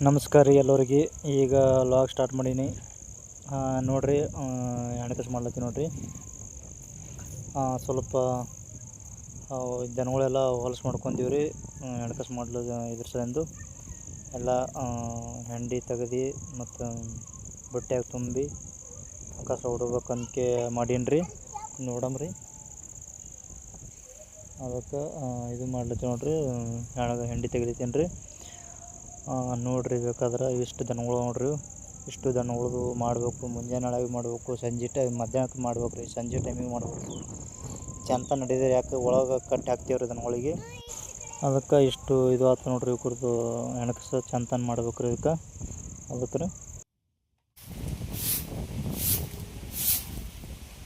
ನಮಸ್ಕಾರ ರೀ ಎಲ್ಲರಿಗೆ. ಈಗ ಲಾಗ್ ಸ್ಟಾರ್ಟ್ ಮಾಡೀನಿ. ನೋಡಿರಿ, ಎಣಕಸ್ ಮಾಡ್ಲತ್ತೀನಿ ನೋಡಿರಿ. ಸ್ವಲ್ಪ ದನಗಳೆಲ್ಲ ಹೊಲಸು ಮಾಡ್ಕೊಂತೀವಿ ರೀ. ಎಣಕಸ್ ಮಾಡ್ಲು ಇದ್ರ ಸಲಿಂದು ಎಲ್ಲ ಹೆಂಡಿ ತೆಗ್ದು ಮತ್ತು ಬುಟ್ಟ್ಯಾಗ ತುಂಬಿ ಕಸ ಹೊಡ್ಬೇಕಂತ ಮಾಡೀನಿ ರೀ. ನೋಡಮ್ರಿ, ಅದಕ್ಕೆ ಇದು ಮಾಡ್ಲತ್ತೀನಿ ನೋಡಿರಿ. ಹೆಂಡಿ ತೆಗಿಲತ್ತೀನಿ ರೀ. ನೋಡಿರಿ, ಬೇಕಾದ್ರೆ ಇಷ್ಟು ದನಗಳು ನೋಡಿರಿ. ಇಷ್ಟು ದನಗಳದು ಮಾಡಬೇಕು. ಮುಂಜಾನೆ ನಾಳೆಗೆ ಮಾಡಬೇಕು, ಸಂಜೆ ಮಧ್ಯಾಹ್ನಕ್ಕೆ ಮಾಡ್ಬೇಕು ರೀ, ಸಂಜೆ ಟೈಮಿಗೆ ಮಾಡ್ಬೇಕು. ಚಂತ ನಡೀದ್ರೆ ಯಾಕೆ ಒಳಗೆ ಕಟ್ಟಿ ಹಾಕ್ತೀವಿ ರೀ ದನಗಳಿಗೆ. ಅದಕ್ಕೆ ಇಷ್ಟು ಇದು ಆಯ್ತು ನೋಡಿರಿ. ಇವ್ರದ್ದು ಹೆಣಕಸ ಚಂತನ ಮಾಡ್ಬೇಕು ರೀ. ಅದಕ್ಕೆ ರೀ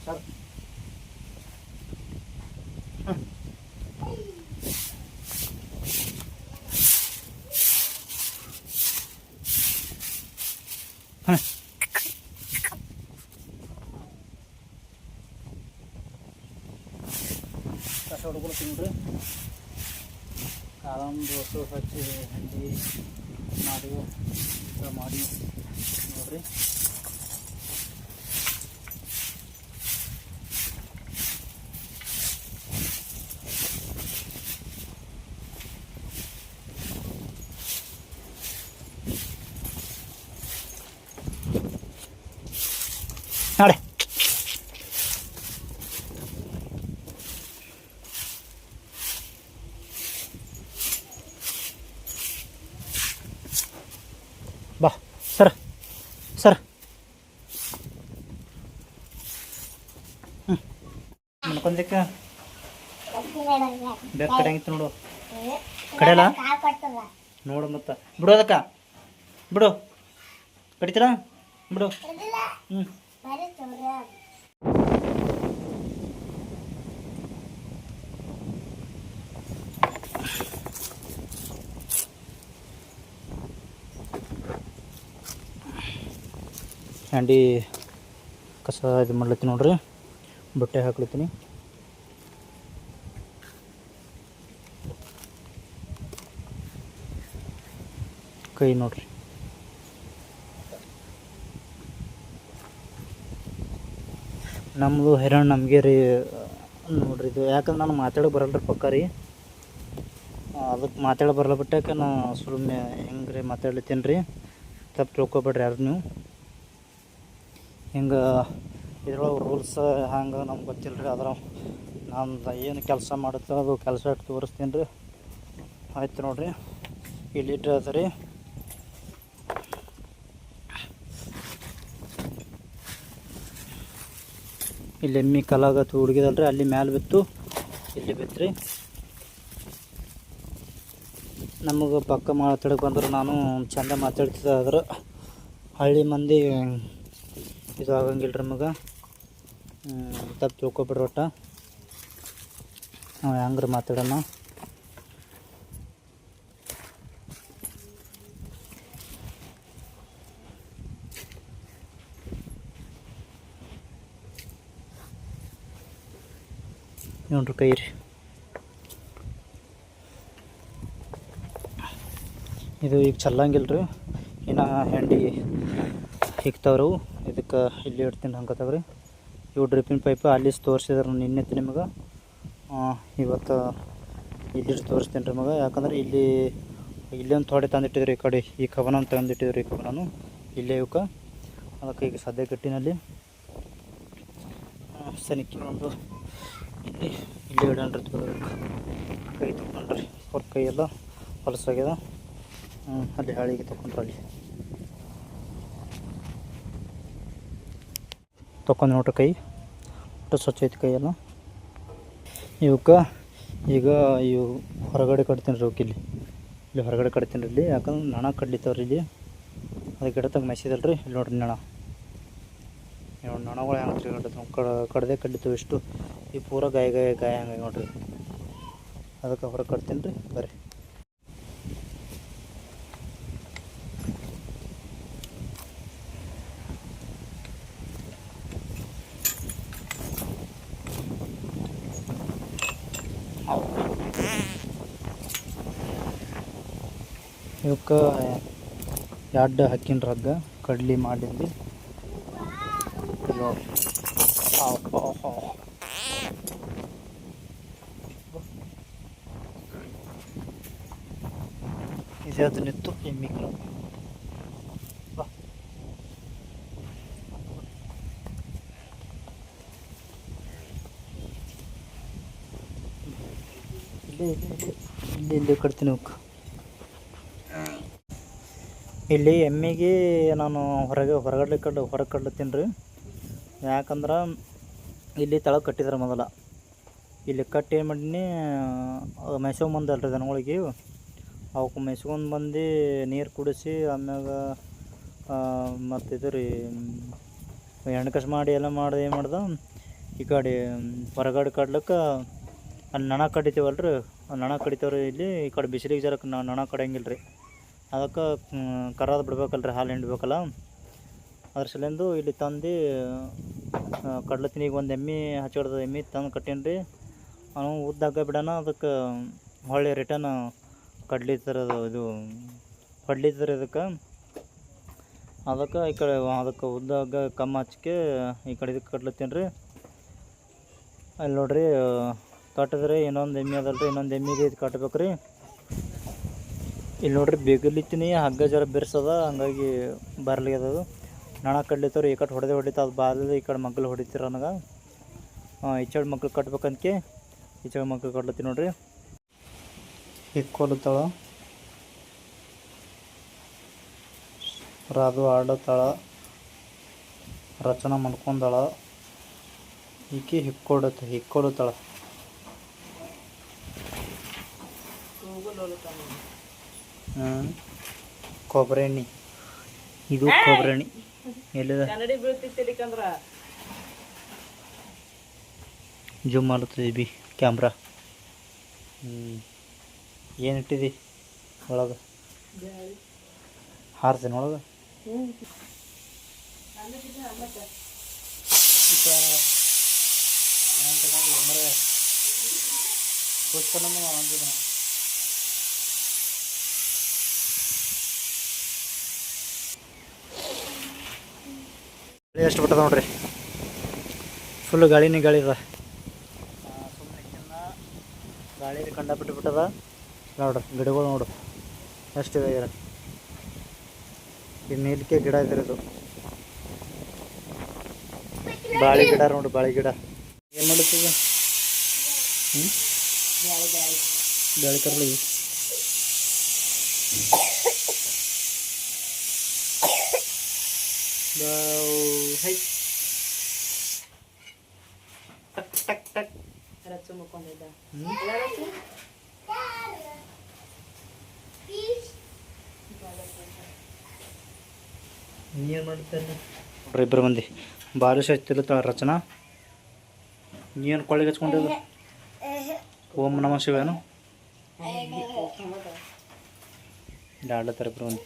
ಸರ್ ಕಸ ಹೊಡ್ಕೊಳ್ತೀನಿ ನೋಡ್ರಿ. ಕಾಲೊಂದು ಹೊಸ ಹಚ್ಚಿ ಹಂಡಿ ಮಾಡಿ ನೋಡ್ರಿ. ನಾಳೆ ಬಾ ಸರ್ ಮನ್ಕೊಂದಕ್ಕೆ ಬೆಕ್ಕ ಕಡೆಂಗಿತ್ತು ನೋಡು. ಕಡೆಯಲ್ಲ ನೋಡು, ಮತ್ತೆ ಬಿಡು, ಅದಕ್ಕೆ ಬಿಡು, ಕಡಿತೀರಾ ಬಿಡು. ಹ್ಯಾಂಡಿ ಕಸ ಇದು ಮಾಡ್ಲತ್ತೀನಿ ನೋಡ್ರಿ. ಬಟ್ಟೆ ಹಾಕ್ಲತ್ತೀನಿ. ಕೈ ನೋಡ್ರಿ, ನಮ್ಮದು ಹೈರಾಣ ನಮಗೆ ರೀ. ನೋಡ್ರಿ, ಇದು ಯಾಕಂದ್ರೆ ನಾನು ಮಾತಾಡೋಕೆ ಬರಲ್ಲ ರೀ ಪಕ್ಕ ರೀ. ಅದಕ್ಕೆ ಮಾತಾಡೋ ಬರಲ್ಲ ಬಿಟ್ಟಾಕ ನಾ ಸುಮ್ಮನೆ ಹೆಂಗೆ ರೀ ಮಾತಾಡ್ಲತ್ತೀನಿ ರೀ. ತಪ್ಪು ತಿಳ್ಕೊಬೇಡ್ರಿ ಯಾರು ನೀವು. ಹಿಂಗೆ ಇದ್ರೊಳಗೆ ರೂಲ್ಸ್ ಹಂಗೆ ನಮ್ಗೆ ಗೊತ್ತಿಲ್ಲ ರೀ. ಆದ್ರೆ ನಾನು ಏನು ಕೆಲಸ ಮಾಡುತ್ತೆ ಅದು ಕೆಲಸ ಇಟ್ಟು ತೋರಿಸ್ತೀನಿ ರೀ. ಆಯ್ತು ನೋಡಿರಿ, ಇಲ್ಲಿ ಇಟ್ಟು ಅದ ರೀ. ಇಲ್ಲಿ ಎಮ್ಮಿ ಕಲಾಗತ್ತು ಹುಡುಗಿದಲ್ರಿ, ಅಲ್ಲಿ ಮ್ಯಾಲೆ ಬಿತ್ತು, ಇಲ್ಲಿ ಬಿತ್ತು ರೀ. ನಮಗೆ ಪಕ್ಕ ಮಾತಾಡಕ್ಕೆ ಬಂದ್ರೆ ನಾನು ಚಂದ ಮಾತಾಡ್ತಿದ್ದೆ. ಆದ್ರೆ ಹಳ್ಳಿ ಮಂದಿ ಇದು ಆಗಂಗಿಲ್ಲ ರೀ ನಮಗೆ. ತಪ್ಪು ತಿಳ್ಕೊಬಿಡ್ರಿ. ಒಟ್ಟು ನಾವು ಹೆಂಗ್ರಿ ಮಾತಾಡೋಣ. ನೋಡ್ರಿ ಕೈ ರೀ, ಇದು ಈಗ ಚಲ್ಲಂಗಿಲ್ಲ ರೀ. ಇನ್ನು ಹೆಂಡಿ ಹಿಗ್ತಾವ್ರವು. ಇದಕ್ಕೆ ಇಲ್ಲಿ ಇಡ್ತೀನಿ ಹಂಗತಾವ್ರಿ. ಇವು ಡ್ರಿಪ್ಪಿನ ಪೈಪ್ ಅಲ್ಲಿ ತೋರಿಸಿದ್ರೆ ನಿನ್ನೆತ್ತು ನಿಮಗೆ. ಇವತ್ತು ಇಲ್ಲಿ ತೋರಿಸ್ತೀನಿ ರೀ ಮಗ. ಯಾಕಂದ್ರೆ ಇಲ್ಲೊಂದು ಥೋಡೆ ತಂದಿಟ್ಟಿದ್ರಿ. ಈ ಕಡೆ ಈ ಕವನ ತಂದಿಟ್ಟಿದ್ರಿ. ಈ ಕವನನು ಇಲ್ಲೇ ಇವಕ್ಕೆ. ಅದಕ್ಕೆ ಈಗ ಸದ್ಯ ಕಟ್ಟಿನಲ್ಲಿ ಸನಿಕ್ಕಿ ಒಂದು ಇಲ್ಲಿ ಇಡೋಣ್ರಿ. ಕೈ ತೊಗೊಂಡ್ರಿ, ಅವ್ರ ಕೈಯೆಲ್ಲ ಹೊಲಸಾಗ್ಯದ. ಅಲ್ಲಿ ಹಾಳಿಗೆ ತೊಗೊಂಡ್ರಿ. ಅಲ್ಲಿ ತೊಗೊಂಡು ನೋಡ್ರಿ, ಕೈ ಒಟ್ಟು ಸ್ವಚ್ಛ ಐತಿ ಕೈಯೆಲ್ಲ. ಇವಕ್ಕೆ ಈಗ ಇವು ಹೊರಗಡೆ ಕಟ್ತೀನಿ ರೀ. ಇವಕ್ಕೆ ಇಲ್ಲಿ ಹೊರಗಡೆ ಕಟ್ತೀನಿ ರೀ. ಇಲ್ಲಿ ಯಾಕಂದ್ರೆ ನಣ ಕಡ್ಲಿತ್ತವ್ರಿ ಇಲ್ಲಿ. ಅದಕ್ಕೆ ಇಡತ್ತಾಗ ಮೆಸಿದಲ್ಲ ರೀ. ಇಲ್ಲಿ ನೋಡ್ರಿ ನಣ ನೊಣಗಳು ಹೆಂಗೆ ಕಡ್ದೆ ಕಡ್ಲಿತ್ತವೆ ಇಷ್ಟು. ಈ ಪೂರ ಗಾಯ ಹಂಗೆ ನೋಡ್ರಿ. ಅದಕ್ಕೆ ಹೊರಗೆ ಕಟ್ತೀನಿ ರೀ. ಬರ್ರಿ, ಇವಕ್ಕೆ ಎರಡು ಹಾಕಿನ್ರಿ ಹಗ್ಗ ಕಡ್ಲಿ ಮಾಡಿದ್ವಿ ನೋಡಿ. ಇದೆ ಅದು ನಿತ್ತು ಎಮ್ಮಿಗಳು ಇಲ್ಲಿ ಕಟ್ತೀನಿ ಹೋಗಿ. ಇಲ್ಲಿ ಎಮ್ಮಿಗೆ ನಾನು ಹೊರಗೆ ಕಡ್ಲತ್ತೀನಿ ರೀ. ಯಾಕಂದ್ರೆ ಇಲ್ಲಿ ತಳಗೆ ಕಟ್ಟಿದ್ರೆ ಮೊದಲ ಇಲ್ಲಿ ಕಟ್ಟಿ ಏನು ಮಾಡೀನಿ ಮೆಸ್ಕೊಂಡ್ ಅಲ್ರಿ ದನಗಳಿಗೆ. ಅವಕ್ಕೆ ಮೆಸ್ಕೊಂಡು ಬಂದು ನೀರು ಕುಡಿಸಿ ಆಮ್ಯಾಗ ಮತ್ತು ಇದು ರೀ ಎಣ್ಣೆ ಮಾಡಿ ಎಲ್ಲ ಮಾಡಿ ಏನು ಮಾಡ್ದೆ ಈ ಕಡೆ ಹೊರಗಡೆ ಕಡ್ಲಿಕ್ಕೆ ಅಲ್ಲಿ ನಣ ಕಡಿತೀವಲ್ಲ ರೀ, ನಣ ಕಡಿತೇವ್ರಿ. ಇಲ್ಲಿ ಈ ಕಡೆ ಬಿಸಿಲಿಗೆ ಜರಕ್ಕೆ ನಣ ಕಡಿಯಂಗಿಲ್ಲ ರೀ. ಅದಕ್ಕೆ ಕರಾದ ಬಿಡ್ಬೇಕಲ್ರಿ, ಹಾಲು ಹಿಂಡ್ಬೇಕಲ್ಲ. ಅದ್ರ ಸಲಿಂದು ಇಲ್ಲಿ ತಂದು ಕಡ್ಲತ್ತೀನಿ. ಈಗ ಒಂದು ಎಮ್ಮೆ ಹಚ್ಚಿಡ್ದ ಎಮ್ಮೆ ತಂದು ಕಟ್ಟೀನಿ ರೀ. ಅವನು ಉದ್ದಾಗ ಬಿಡೋಣ, ಅದಕ್ಕೆ ಹೊಳ್ಳಿ ರಿಟರ್ನ್ ಕಡ್ಲಿತ್ತರದು ಇದು ಹೊಡ್ಲಿತ್ತರಿ ಅದಕ್ಕೆ ಈ ಕಡೆ ಅದಕ್ಕೆ ಉದ್ದಾಗ ಕಮ್ಮಿ ಹಚ್ಕೆ ಈ ಕಡೆ ಇದಕ್ಕೆ ಕಟ್ಲತ್ತೀನಿ ರೀ. ಅಲ್ಲಿ ನೋಡ್ರಿ ಕಟ್ಟಿದ್ರೆ ಇನ್ನೊಂದು ಎಮ್ಮೆ ಅದಲ್ರಿ, ಇನ್ನೊಂದು ಎಮ್ಮಿಗೆ ಇದು ಕಟ್ಬೇಕು ರೀ. ಇಲ್ಲಿ ನೋಡ್ರಿ ಬೇಗಲಿತ್ತೀನಿ ಹಗ್ಗ ಜರ ಬಿರ್ಸದ, ಹಂಗಾಗಿ ಬರಲಿ ಅದು ನಣ ಕಡ್ಲಿತ್ತವ್ರಿ. ಈ ಕಡೆ ಹೊಡಿತ ಅದು ಬಾದ ಈ ಕಡೆ ಮಗ್ಳು ಹೊಡಿತೀರ ನನಗೆ. ಈಚೆಡ್ ಮಗ್ಳು ಕಟ್ಬೇಕಂತ ಈಚೆಡ್ ಮಗ್ಳು ಕಟ್ಲತ್ತೀನಿ ನೋಡ್ರಿ. ಹಿಕ್ಕೊಲುತ್ತಾಳ ರಾದು ಆಡತಾಳ, ರಚನೆ ಮಾಡ್ಕೊಂಡಾಳ. ಈಕೆ ಹಿಕ್ಕೊಳುತ್ತಾಳ. ಕೊಬ್ಬರಿ ಎಣ್ಣೆ, ಇದು ಕೊಬ್ಬರಿ ಎಣ್ಣೆ ಎಲ್ಲಿದೆ ಜೂಮ್ ಮಾಡುತ್ತದೆ ಬಿ ಕ್ಯಾಮ್ರಾ. ಏನು ಇಟ್ಟಿದಿ ಒಳಗೆ? ಹಾರ್ತೀನಿ ಒಳಗೆ. ಎಷ್ಟು ಬಿಟ್ಟದ ನೋಡ್ರಿ, ಫುಲ್ ಗಾಳಿನೇ ಗಾಳಿ ಅದ. ಸುಮ್ಮನೆ ಗಾಳಿ ಕಂಡ ಬಿಟ್ಟದ ನೋಡ್ರಿ. ಗಿಡಗಳು ನೋಡು ಎಷ್ಟಿದೆ. ಈ ನೀಲಿಕೆ ಗಿಡ ಇದ್ರೆ ಇದು ಬಾಳೆ ಗಿಡ ನೋಡಿ, ಬಾಳೆ ಗಿಡ. ಏನು ಮಾಡುತ್ತೀಗ? ಬ್ಯಾಳಿ ಕರ್ಲಿ ಟಕ್ ಟಕ್ ರಚ್ಚು ಮುಕ್ಕೊಂಡಿದ್ದ. ನೀನು ಮಾಡ್ತೇನೆ ನೋಡ್ರಿ. ಇಬ್ಬರು ಮಂದಿ ಬಾಲಿಶ್ ಹಚ್ತಿರ್ತಾಳ ರಚನಾ. ನೀನು ಕೊಳ್ಳಿಗೆ ಹಚ್ಕೊಂಡಿಲ್ಲ? ಓಂ ನಮಃ ಶಿವೇನು ಆಡ್ಲತ್ತಾರೆ ಇಬ್ಬರು ಮಂದಿ.